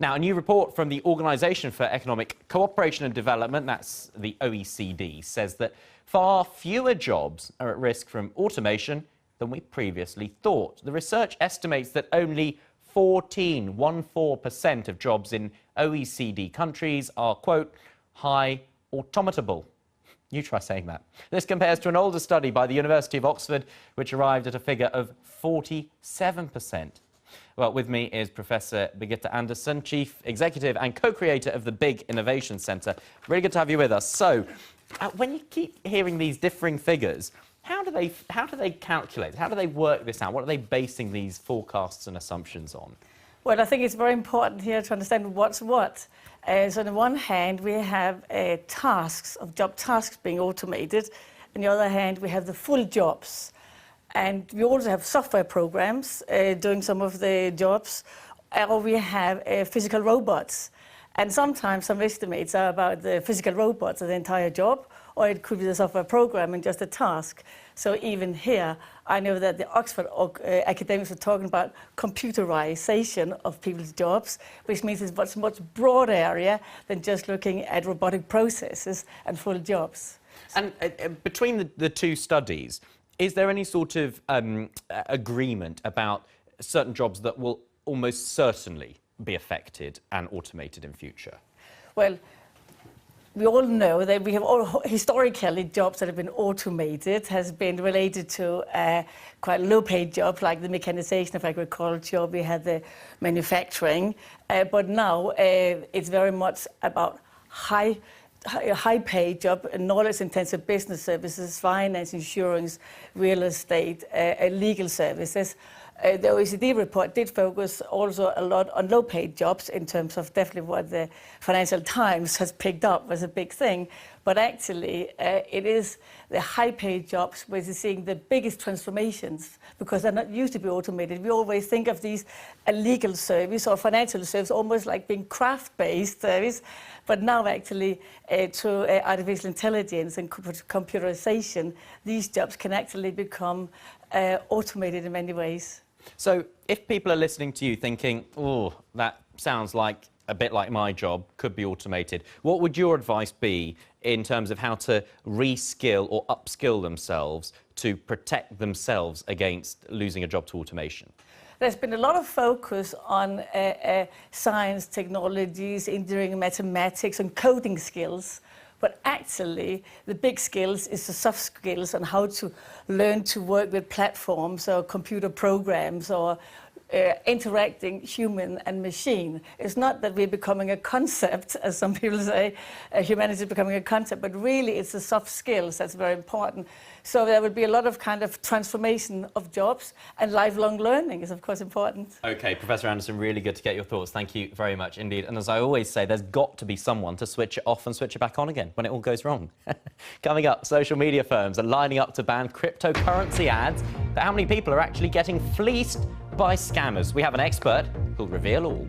Now, a new report from the Organisation for Economic Cooperation and Development, that's the OECD, says that far fewer jobs are at risk from automation than we previously thought. The research estimates that only 14% of jobs in OECD countries are, quote, high automatable. You try saying that. This compares to an older study by the University of Oxford, which arrived at a figure of 47%. Well, with me is Professor Birgitte Andersen, Chief Executive and co-creator of the Big Innovation Centre. Really good to have you with us. So, when you keep hearing these differing figures, how do they calculate? How do they work this out? What are they basing these forecasts and assumptions on? Well, I think it's very important here to understand what's what. So on the one hand, we have job tasks being automated. On the other hand, we have the full jobs. And we also have software programs doing some of the jobs, or we have physical robots. And sometimes some estimates are about the physical robots of the entire job, or it could be the software program and just a task. So even here, I know that the Oxford academics are talking about computerization of people's jobs, which means it's a much broader area than just looking at robotic processes and full jobs. And between the two studies, is there any sort of agreement about certain jobs that will almost certainly be affected and automated in future? Well, we all know that we have historically jobs that have been automated has been related to quite low-paid jobs like the mechanization of agriculture. We had the manufacturing, but now it's very much about high-paid job, knowledge-intensive business services, finance, insurance, real estate, legal services. The OECD report did focus also a lot on low-paid jobs in terms of definitely what the Financial Times has picked up as a big thing. But actually, it is the high-paid jobs where you're seeing the biggest transformations because they're not used to be automated. We always think of these a legal service or financial service almost like being craft-based service. But now actually, through artificial intelligence and computerization, these jobs can actually become automated in many ways. So if people are listening to you thinking, oh, that sounds like a bit like my job, could be automated, what would your advice be in terms of how to reskill or upskill themselves to protect themselves against losing a job to automation? There's been a lot of focus on science, technologies, engineering, mathematics and coding skills. But actually, the big skills is the soft skills on how to learn to work with platforms or computer programs or interacting human and machine. It's not that we're becoming a concept, as some people say, humanity is becoming a concept, but really it's the soft skills that's very important. So there will be a lot of kind of transformation of jobs, and lifelong learning is of course important. OK, Professor Andersen, really good to get your thoughts. Thank you very much indeed. And as I always say, there's got to be someone to switch it off and switch it back on again when it all goes wrong. Coming up, social media firms are lining up to ban cryptocurrency ads. But how many people are actually getting fleeced by scammers? We have an expert who'll reveal all.